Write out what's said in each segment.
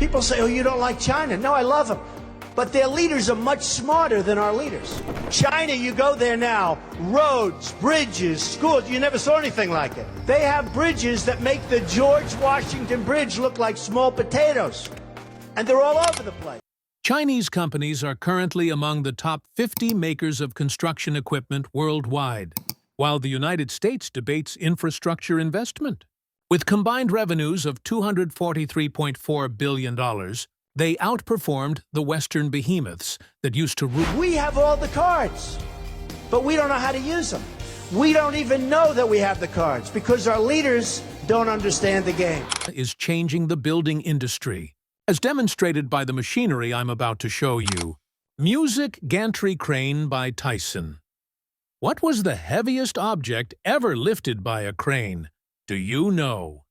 People say, oh, you don't like China. No, I love them. But their leaders are much smarter than our leaders. China, you go there now, roads, bridges, schools, you never saw anything like it. They have bridges that make the George Washington Bridge look like small potatoes. And they're all over the place. Chinese companies are currently among the top 50 makers of construction equipment worldwide, while the United States debates infrastructure investment. With combined revenues of $243.4 billion, they outperformed the Western behemoths that used to rule. We have all the cards, but we don't know how to use them. We don't even know that we have the cards because our leaders don't understand the game. Is changing the building industry, as demonstrated by the machinery I'm about to show you. Music Gantry Crane by Tyson. What was the heaviest object ever lifted by a crane? Do you know?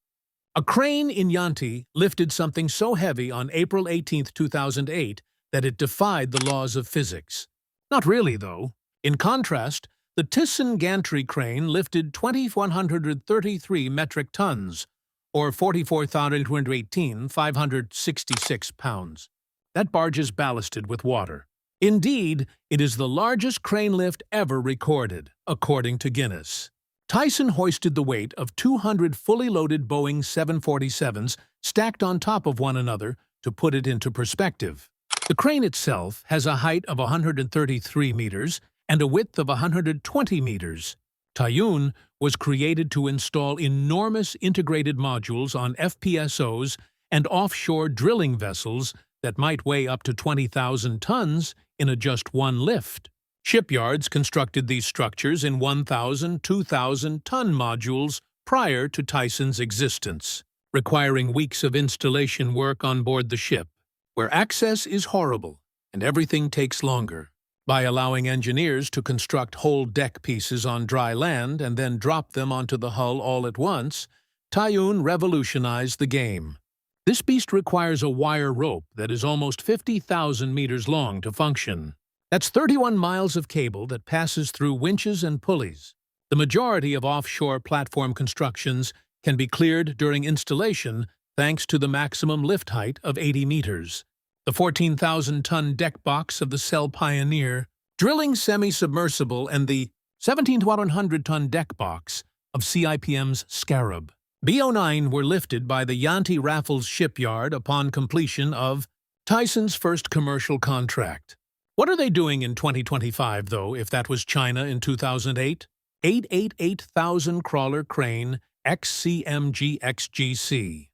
A crane in Yanti lifted something so heavy on April 18, 2008, that it defied the laws of physics. Not really, though. In contrast, the Tyson gantry crane lifted 2,133 metric tons, or 44,566 pounds. That barge is ballasted with water. Indeed, it is the largest crane lift ever recorded, according to Guinness. Tyson hoisted the weight of 200 fully loaded Boeing 747s stacked on top of one another to put it into perspective. The crane itself has a height of 133 meters and a width of 120 meters. Tyson was created to install enormous integrated modules on FPSOs and offshore drilling vessels that might weigh up to 20,000 tons in a just one lift. Shipyards constructed these structures in 1,000, 2,000-ton modules prior to Tyson's existence, requiring weeks of installation work on board the ship, where access is horrible and everything takes longer. By allowing engineers to construct whole deck pieces on dry land and then drop them onto the hull all at once, Tyson revolutionized the game. This beast requires a wire rope that is almost 50,000 meters long to function. That's 31 miles of cable that passes through winches and pulleys. The majority of offshore platform constructions can be cleared during installation thanks to the maximum lift height of 80 meters. The 14,000-ton deck box of the Cell Pioneer, drilling semi-submersible, and the 1,700-ton deck box of CIPM's Scarab. B-09 were lifted by the Yanti Raffles shipyard upon completion of Tyson's first commercial contract. What are they doing in 2025, though, if that was China in 2008? 888,000 crawler crane XCMG XGC.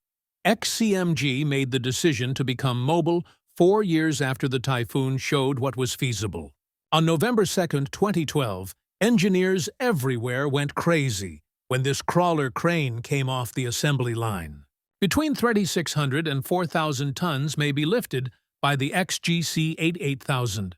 XCMG made the decision to become mobile 4 years after the typhoon showed what was feasible. On November 2, 2012, engineers everywhere went crazy when this crawler crane came off the assembly line. Between 3,600 and 4,000 tons may be lifted by the XGC 88000.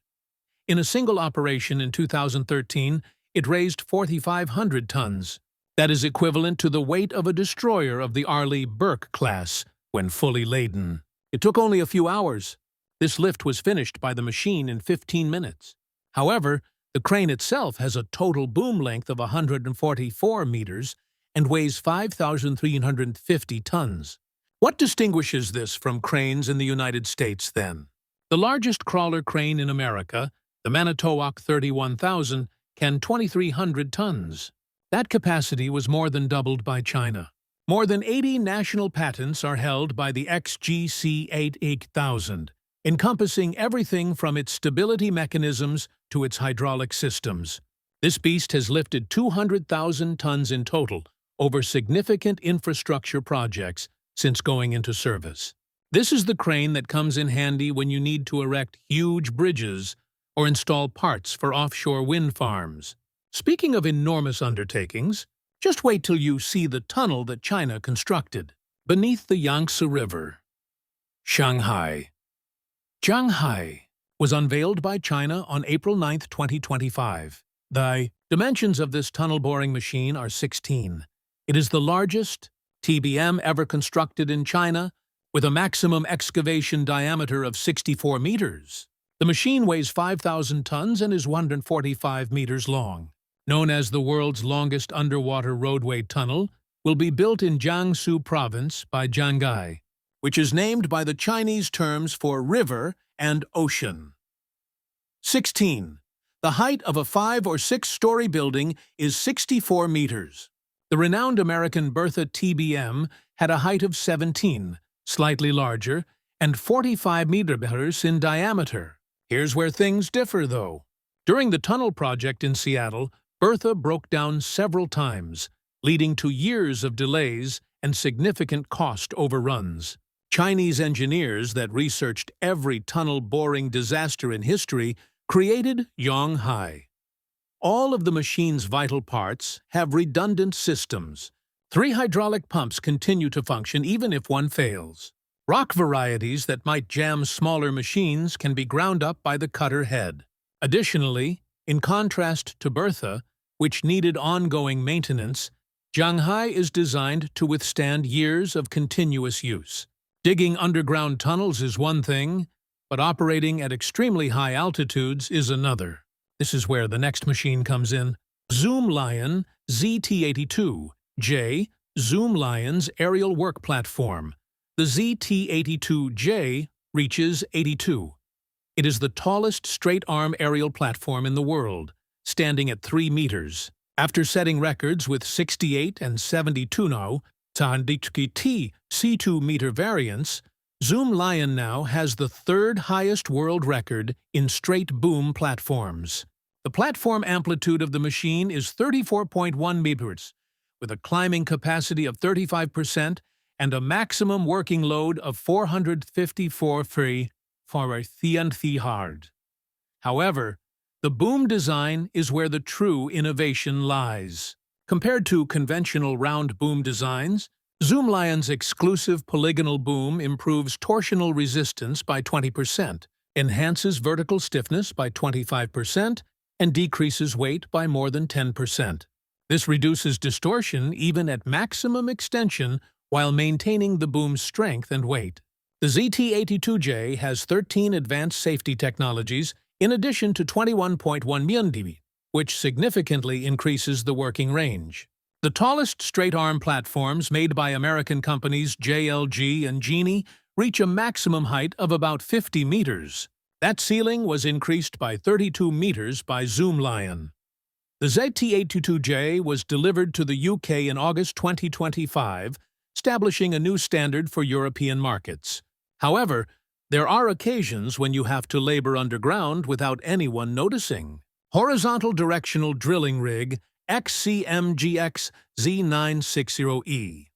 In a single operation in 2013, it raised 4,500 tons. That is equivalent to the weight of a destroyer of the Arleigh Burke class when fully laden. It took only a few hours. This lift was finished by the machine in 15 minutes. However, the crane itself has a total boom length of 144 meters and weighs 5,350 tons. What distinguishes this from cranes in the United States, then? The largest crawler crane in America, the Manitowoc 31,000, can 2,300 tons. That capacity was more than doubled by China. More than 80 national patents are held by the XGC 88000, encompassing everything from its stability mechanisms to its hydraulic systems. This beast has lifted 200,000 tons in total over significant infrastructure projects since going into service. This is the crane that comes in handy when you need to erect huge bridges or install parts for offshore wind farms. Speaking of enormous undertakings, just wait till you see the tunnel that China constructed beneath the Yangtze River. Shanghai. Shanghai was unveiled by China on April 9, 2025. The dimensions of this tunnel-boring machine are 16. It is the largest TBM ever constructed in China, with a maximum excavation diameter of 64 meters. The machine weighs 5,000 tons and is 145 meters long. Known as the world's longest underwater roadway tunnel, will be built in Jiangsu Province by Jianggai, which is named by the Chinese terms for river and ocean. 16. The height of a 5- or 6-story building is 64 meters. The renowned American Bertha TBM had a height of 17, slightly larger, and 45 meters in diameter. Here's where things differ, though. During the tunnel project in Seattle, Bertha broke down several times, leading to years of delays and significant cost overruns. Chinese engineers that researched every tunnel boring disaster in history created Yonghai. All of the machine's vital parts have redundant systems. 3 hydraulic pumps continue to function even if one fails. Rock varieties that might jam smaller machines can be ground up by the cutter head. Additionally, in contrast to Bertha, which needed ongoing maintenance, Yonghai is designed to withstand years of continuous use. Digging underground tunnels is one thing, but operating at extremely high altitudes is another. This is where the next machine comes in. Zoom Lion ZT-82J, Zoom Lion's aerial work platform. The ZT-82J reaches 82. It is the tallest straight-arm aerial platform in the world, standing at 3 meters. After setting records with 68 and 72 now, C2-meter variants, Zoom Lion now has the 3rd highest world record in straight boom platforms. The platform amplitude of the machine is 34.1 meters, with a climbing capacity of 35% and a maximum working load of 454 free for a hard. However, the boom design is where the true innovation lies. Compared to conventional round boom designs, Zoom Lion's exclusive polygonal boom improves torsional resistance by 20%, enhances vertical stiffness by 25%, and decreases weight by more than 10%. This reduces distortion even at maximum extension while maintaining the boom's strength and weight. The ZT-82J has 13 advanced safety technologies in addition to 21.1 dB, which significantly increases the working range. The tallest straight-arm platforms made by American companies JLG and Genie reach a maximum height of about 50 meters. That ceiling was increased by 32 meters by Zoom Lion. The ZT-82J was delivered to the UK in August 2025, establishing a new standard for European markets. However, there are occasions when you have to labor underground without anyone noticing. Horizontal Directional Drilling Rig XCMGX Z960E.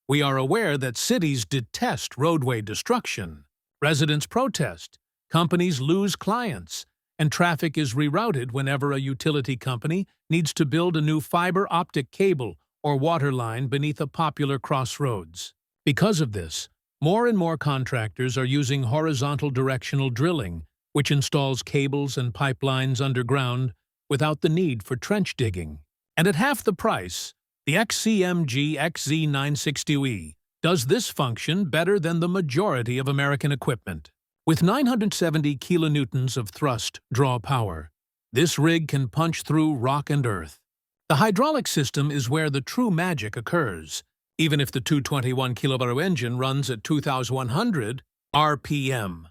We are aware that cities detest roadway destruction. Residents protest, companies lose clients, and traffic is rerouted whenever a utility company needs to build a new fiber optic cable or water line beneath a popular crossroads. Because of this, more and more contractors are using horizontal directional drilling, which installs cables and pipelines underground without the need for trench digging. And at half the price, the XCMG XZ960E does this function better than the majority of American equipment. With 970 kilonewtons of thrust draw power, this rig can punch through rock and earth. The hydraulic system is where the true magic occurs. Even if the 221 kilowatt engine runs at 2,100 RPM.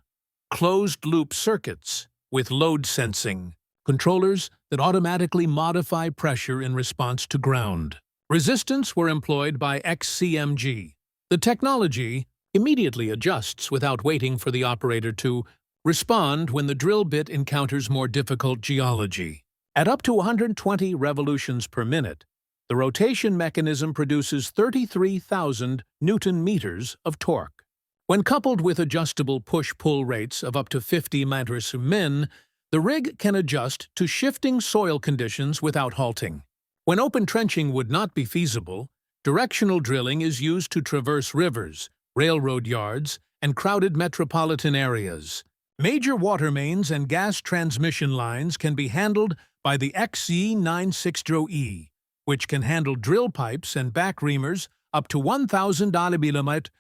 Closed-loop circuits with load sensing. Controllers that automatically modify pressure in response to ground. Resistance were employed by XCMG. The technology immediately adjusts without waiting for the operator to respond when the drill bit encounters more difficult geology. At up to 120 revolutions per minute, the rotation mechanism produces 33,000 Newton-meters of torque. When coupled with adjustable push-pull rates of up to 50 meters/min, the rig can adjust to shifting soil conditions without halting. When open trenching would not be feasible, directional drilling is used to traverse rivers, railroad yards, and crowded metropolitan areas. Major water mains and gas transmission lines can be handled by the XZ960E, which can handle drill pipes and back reamers up to 1,000 mm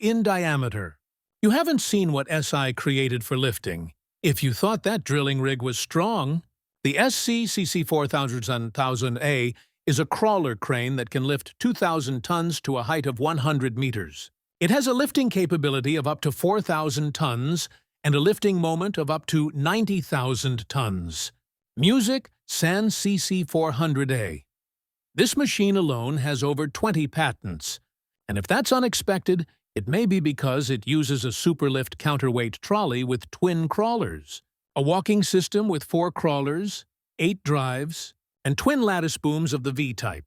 in diameter. You haven't seen what SI created for lifting. If you thought that drilling rig was strong, the SCCC4000A is a crawler crane that can lift 2,000 tons to a height of 100 meters. It has a lifting capability of up to 4,000 tons and a lifting moment of up to 90,000 tons. Music San CC400A. This machine alone has over 20 patents. And if that's unexpected, it may be because it uses a superlift counterweight trolley with twin crawlers, a walking system with 4 crawlers, 8 drives, and twin lattice booms of the V-type.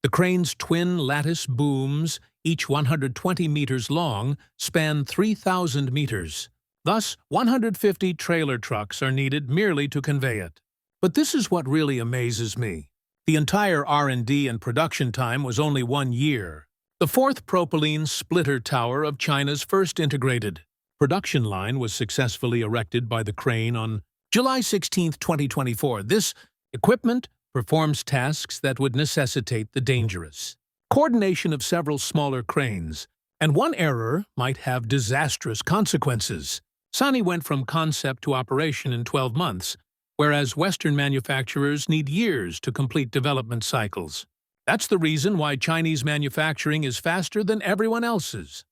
The crane's twin lattice booms, each 120 meters long, span 3,000 meters. Thus, 150 trailer trucks are needed merely to convey it. But this is what really amazes me. The entire R&D and production time was only 1 year. The 4th propylene splitter tower of China's first integrated production line was successfully erected by the crane on July 16, 2024. This equipment performs tasks that would necessitate the dangerous coordination of several smaller cranes, and one error might have disastrous consequences. Sany went from concept to operation in 12 months, whereas Western manufacturers need years to complete development cycles. That's the reason why Chinese manufacturing is faster than everyone else's.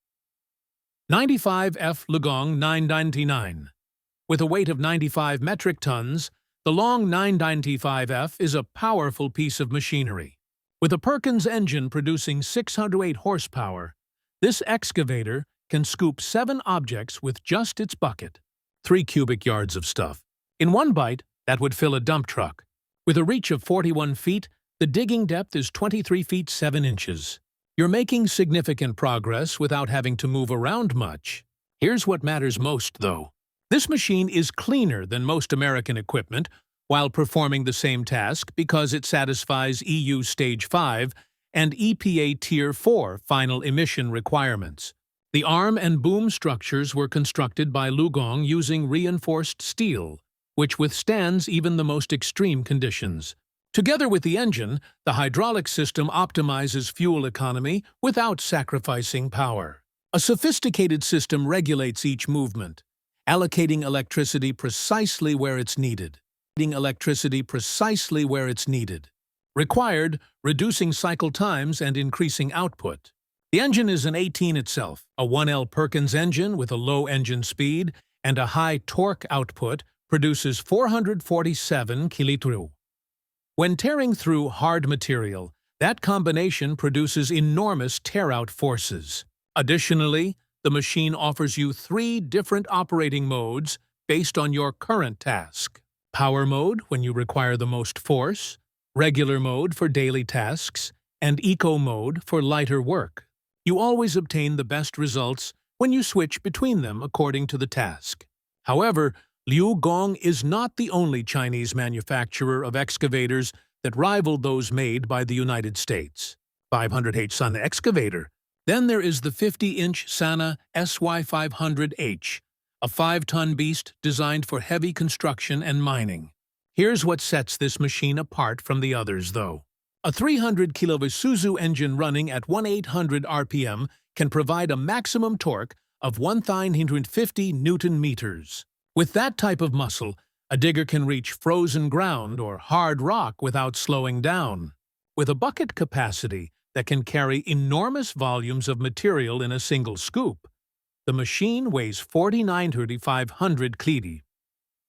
95F Lugong 999. With a weight of 95 metric tons, the long 995F is a powerful piece of machinery. With a Perkins engine producing 608 horsepower, this excavator can scoop 7 objects with just its bucket. 3 cubic yards of stuff. In one bite, that would fill a dump truck. With a reach of 41 feet, the digging depth is 23 feet 7 inches. You're making significant progress without having to move around much. Here's what matters most, though. This machine is cleaner than most American equipment while performing the same task because it satisfies EU Stage 5 and EPA Tier 4 final emission requirements. The arm and boom structures were constructed by Lugong using reinforced steel, which withstands even the most extreme conditions. Together with the engine, the hydraulic system optimizes fuel economy without sacrificing power. A sophisticated system regulates each movement, allocating electricity precisely where it's needed. Required, reducing cycle times and increasing output. The engine is an 18 itself, a 1L Perkins engine with a low engine speed and a high torque output produces 447 kilotru. When tearing through hard material, that combination produces enormous tear-out forces. Additionally, the machine offers you 3 different operating modes based on your current task. Power mode, when you require the most force, regular mode for daily tasks, and eco mode for lighter work. You always obtain the best results when you switch between them according to the task. However, Lugong is not the only Chinese manufacturer of excavators that rivaled those made by the United States. 500H Sana excavator. Then there is the 50-inch Sana SY500H, a 5-ton beast designed for heavy construction and mining. Here's what sets this machine apart from the others, though. A 300-kilo Isuzu engine running at 1,800 RPM can provide a maximum torque of 1,950 Newton-meters. With that type of muscle, a digger can reach frozen ground or hard rock without slowing down. With a bucket capacity that can carry enormous volumes of material in a single scoop, the machine weighs 4,900 kg.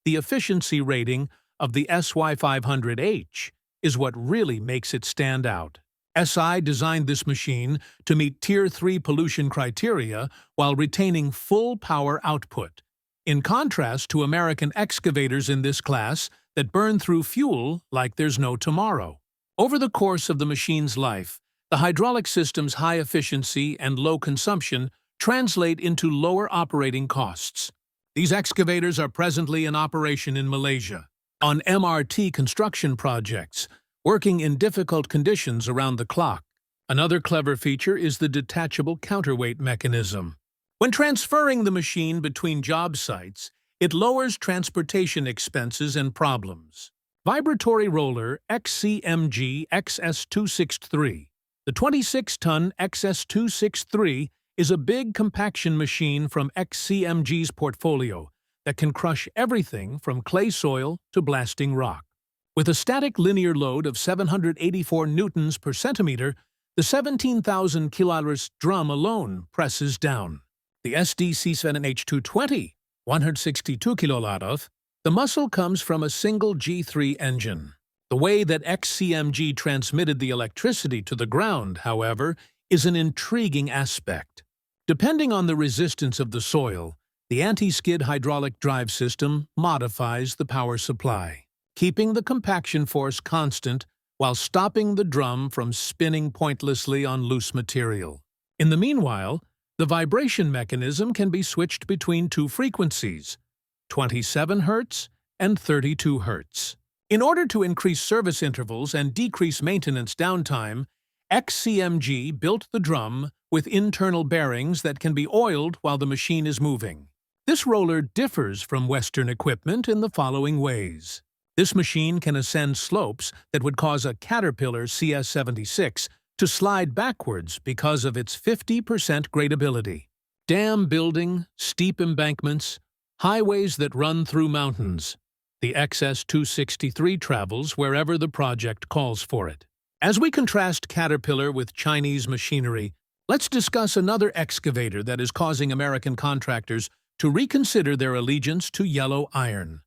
The efficiency rating of the SY500H is what really makes it stand out. SI designed this machine to meet Tier 3 pollution criteria while retaining full power output, in contrast to American excavators in this class that burn through fuel like there's no tomorrow. Over the course of the machine's life, the hydraulic system's high efficiency and low consumption translate into lower operating costs. These excavators are presently in operation in Malaysia, on MRT construction projects, working in difficult conditions around the clock. Another clever feature is the detachable counterweight mechanism. When transferring the machine between job sites, it lowers transportation expenses and problems. Vibratory roller XCMG XS263. The 26-ton XS263 is a big compaction machine from XCMG's portfolio that can crush everything from clay soil to blasting rock. With a static linear load of 784 newtons per centimeter, the 17,000 kg drum alone presses down. The SDC7H220, 162 kg, the muscle comes from a single G3 engine. The way that XCMG transmitted the electricity to the ground, however, is an intriguing aspect. Depending on the resistance of the soil, the anti-skid hydraulic drive system modifies the power supply, keeping the compaction force constant while stopping the drum from spinning pointlessly on loose material. In the meanwhile, the vibration mechanism can be switched between two frequencies, 27 Hz and 32 Hz. In order to increase service intervals and decrease maintenance downtime, XCMG built the drum with internal bearings that can be oiled while the machine is moving. This roller differs from Western equipment in the following ways. This machine can ascend slopes that would cause a Caterpillar CS76 to slide backwards because of its 50% gradability. Dam building, steep embankments, highways that run through mountains. The XS263 travels wherever the project calls for it. As we contrast Caterpillar with Chinese machinery, let's discuss another excavator that is causing American contractors to reconsider their allegiance to yellow iron.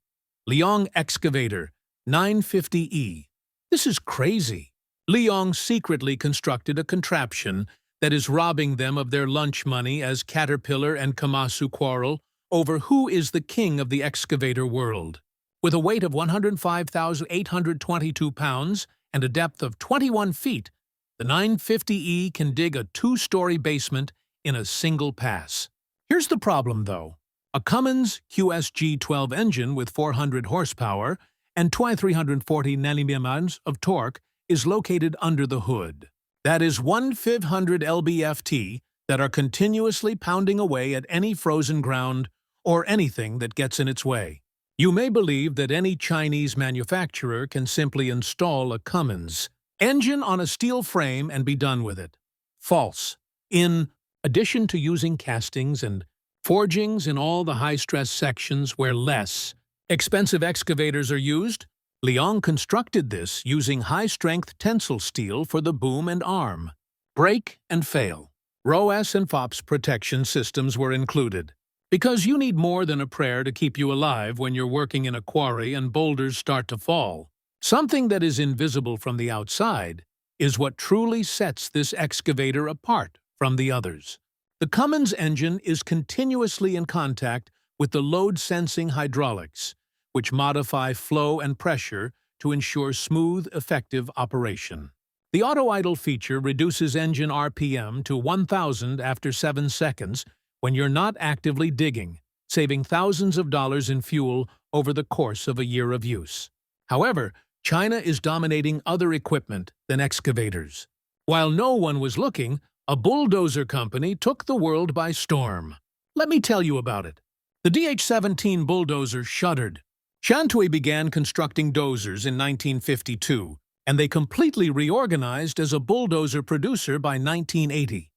Liang Excavator 950E. This is crazy. Liang secretly constructed a contraption that is robbing them of their lunch money as Caterpillar and Komatsu quarrel over who is the king of the excavator world. With a weight of 105,822 pounds and a depth of 21 feet, the 950E can dig a two-story basement in a single pass. Here's the problem, though. A Cummins QSG-12 engine with 400 horsepower and 340 Nm of torque is located under the hood. That is 1,500 lb-ft that are continuously pounding away at any frozen ground or anything that gets in its way. You may believe that any Chinese manufacturer can simply install a Cummins engine on a steel frame and be done with it. False. In addition to using castings and forgings in all the high-stress sections where less expensive excavators are used, Liang constructed this using high-strength tensile steel for the boom and arm. Break and fail. ROAS and FOPS protection systems were included. Because you need more than a prayer to keep you alive when you're working in a quarry and boulders start to fall. Something that is invisible from the outside is what truly sets this excavator apart from the others. The Cummins engine is continuously in contact with the load-sensing hydraulics, which modify flow and pressure to ensure smooth, effective operation. The auto-idle feature reduces engine RPM to 1,000 after 7 seconds when you're not actively digging, saving thousands of dollars in fuel over the course of a year of use. However, China is dominating other equipment than excavators. While no one was looking, a bulldozer company took the world by storm. Let me tell you about it. The DH-17 bulldozer shuddered. Shantui began constructing dozers in 1952, and they completely reorganized as a bulldozer producer by 1980.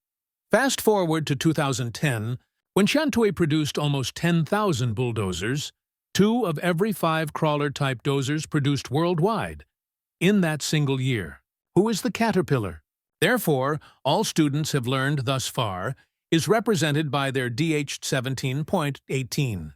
Fast forward to 2010, when Shantui produced almost 10,000 bulldozers, 2 of every 5 crawler-type dozers produced worldwide in that single year. Who is the Caterpillar? Therefore, all students have learned thus far is represented by their DH-17.18.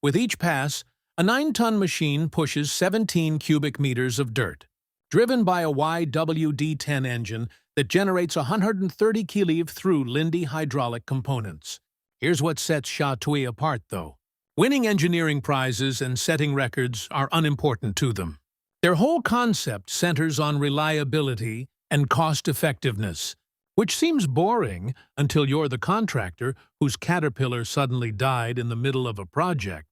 With each pass, a 9-ton machine pushes 17 cubic meters of dirt, driven by a YWD-10 engine that generates 130 kV through Lindy hydraulic components. Here's what sets Shantui apart, though. Winning engineering prizes and setting records are unimportant to them. Their whole concept centers on reliability and cost-effectiveness, which seems boring until you're the contractor whose Caterpillar suddenly died in the middle of a project,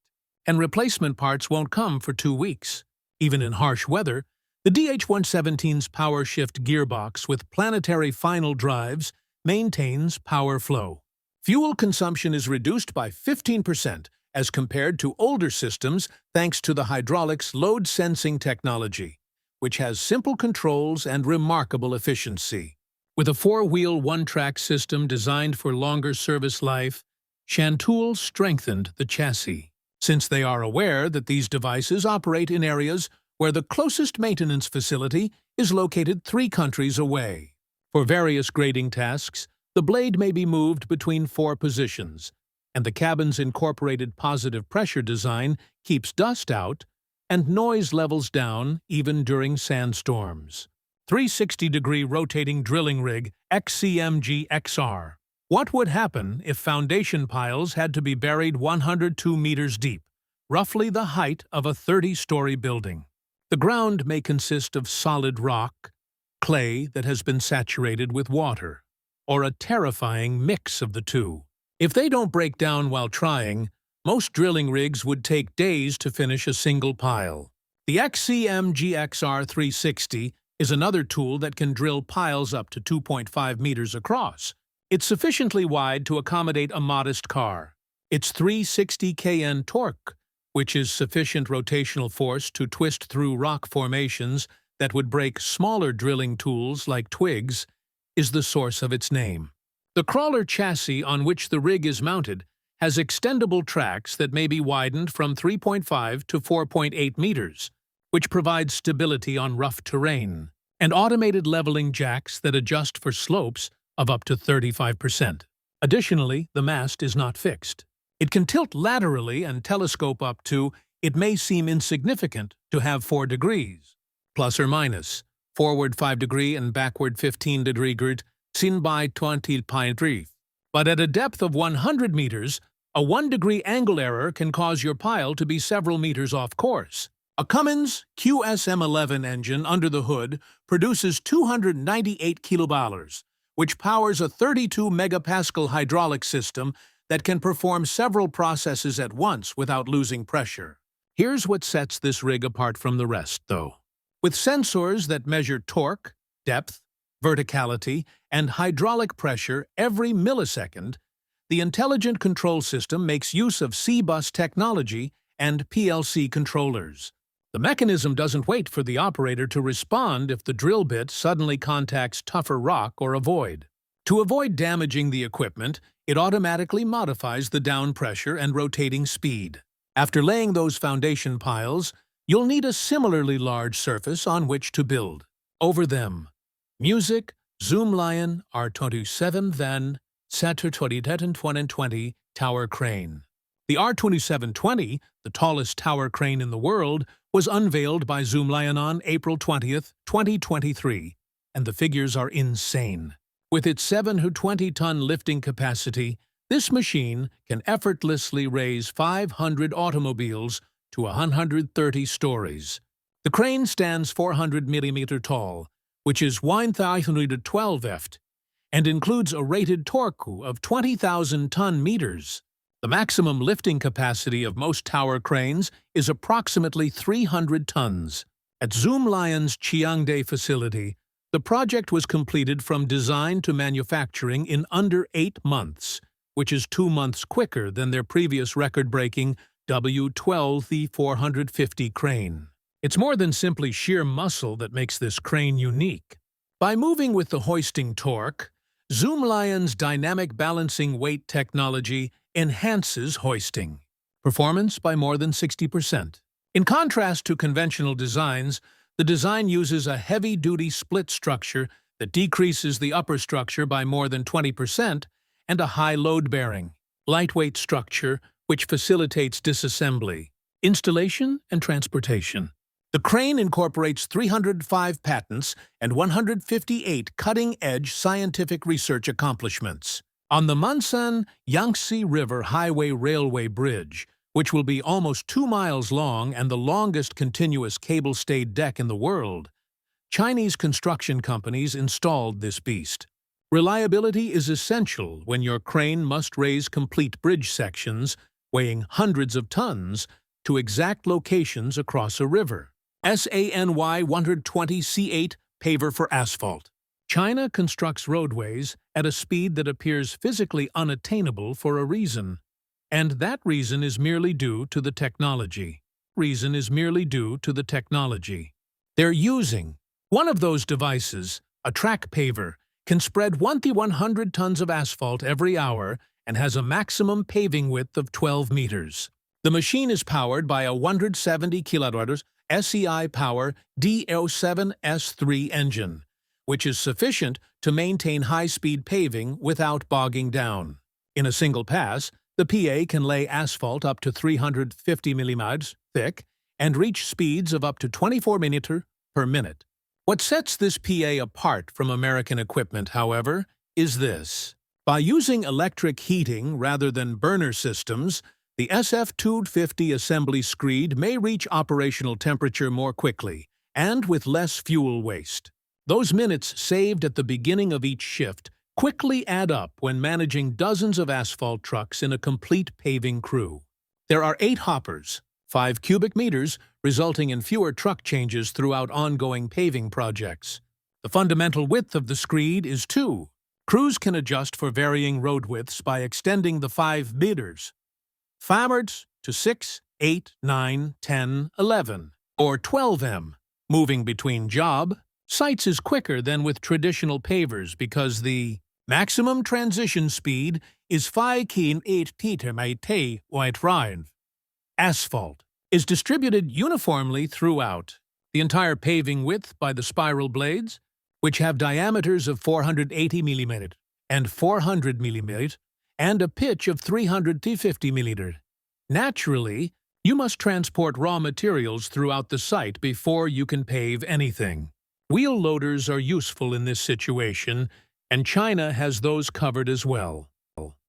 and replacement parts won't come for 2 weeks. Even in harsh weather, the DH-117's power shift gearbox with planetary final drives maintains power flow. Fuel consumption is reduced by 15% as compared to older systems thanks to the hydraulics load-sensing technology, which has simple controls and remarkable efficiency. With a 4-wheel, 1-track system designed for longer service life, Shantui strengthened the chassis, since they are aware that these devices operate in areas where the closest maintenance facility is located 3 countries away. For various grading tasks, the blade may be moved between 4 positions, and the cabin's incorporated positive pressure design keeps dust out and noise levels down even during sandstorms. 360-degree rotating drilling rig XCMG-XR. What would happen if foundation piles had to be buried 102 meters deep, roughly the height of a 30-story building? The ground may consist of solid rock, clay that has been saturated with water, or a terrifying mix of the two. If they don't break down while trying, most drilling rigs would take days to finish a single pile. The XCMG-XR 360 is another tool that can drill piles up to 2.5 meters across. It's sufficiently wide to accommodate a modest car. Its 360 kN torque, which is sufficient rotational force to twist through rock formations that would break smaller drilling tools like twigs, is the source of its name. The crawler chassis on which the rig is mounted has extendable tracks that may be widened from 3.5 to 4.8 meters, which provides stability on rough terrain, and automated leveling jacks that adjust for slopes of up to 35%. Additionally, the mast is not fixed. It can tilt laterally and telescope up to, it may seem insignificant to have 4 degrees, plus or minus, forward 5 degree and backward 15 degree grid, seen by 20.3. But at a depth of 100 meters, a 1 degree angle error can cause your pile to be several meters off course. A Cummins QSM11 engine under the hood produces 298 kilobars, which powers a 32 megapascal hydraulic system that can perform several processes at once without losing pressure. Here's what sets this rig apart from the rest, though. With sensors that measure torque, depth, verticality, and hydraulic pressure every millisecond, the intelligent control system makes use of C-bus technology and PLC controllers. The mechanism doesn't wait for the operator to respond if the drill bit suddenly contacts tougher rock or a void. To avoid damaging the equipment, it automatically modifies the down pressure and rotating speed. After laying those foundation piles, you'll need a similarly large surface on which to build. Over them, Music Zoomlion R27 then Satur 2020 tower crane. The R2720, the tallest tower crane in the world, was unveiled by Zoomlion on April 20th, 2023, and the figures are insane. With its 720-ton lifting capacity, this machine can effortlessly raise 500 automobiles to 130 stories. The crane stands 400 millimeter tall, which is 1,012 ft, and includes a rated torque of 20,000 ton-meters. The maximum lifting capacity of most tower cranes is approximately 300 tons. At Zoomlion's Chiangdae facility, the project was completed from design to manufacturing in under 8 months, which is 2 months quicker than their previous record-breaking W12-450 crane. It's more than simply sheer muscle that makes this crane unique. By moving with the hoisting torque, Zoomlion's dynamic balancing weight technology enhances hoisting performance by more than 60%. In contrast to conventional designs, the design uses a heavy-duty split structure that decreases the upper structure by more than 20% and a high load-bearing, lightweight structure which facilitates disassembly, installation, and transportation. The crane incorporates 305 patents and 158 cutting-edge scientific research accomplishments. On the Munsan Yangtze River Highway Railway Bridge, which will be almost 2 miles long and the longest continuous cable-stayed deck in the world, Chinese construction companies installed this beast. Reliability is essential when your crane must raise complete bridge sections, weighing hundreds of tons, to exact locations across a river. SANY 120 C8 paver for asphalt. China constructs roadways at a speed that appears physically unattainable for a reason. And that reason is merely due to the technology. They're using one of those devices, a track paver, can spread 100 tons of asphalt every hour and has a maximum paving width of 12 meters. The machine is powered by a 170 kW SEI Power DO7S3 engine, which is sufficient to maintain high-speed paving without bogging down. In a single pass, the PA can lay asphalt up to 350 mm thick and reach speeds of up to 24 meters per minute. What sets this PA apart from American equipment, however, is this. By using electric heating rather than burner systems, the SF250 assembly screed may reach operational temperature more quickly and with less fuel waste. Those minutes saved at the beginning of each shift quickly add up when managing dozens of asphalt trucks in a complete paving crew. There are 8 hoppers, 5 cubic meters, resulting in fewer truck changes throughout ongoing paving projects. The fundamental width of the screed is 2. Crews can adjust for varying road widths by extending the 5 meters forwards to 6, 8, 9, 10, 11, or 12 Moving between job sites is quicker than with traditional pavers because the maximum transition speed is 5 km/h. Asphalt is distributed uniformly throughout the entire paving width by the spiral blades, which have diameters of 480 mm and 400 mm and a pitch of 350 mm. Naturally, you must transport raw materials throughout the site before you can pave anything. Wheel loaders are useful in this situation, and China has those covered as well.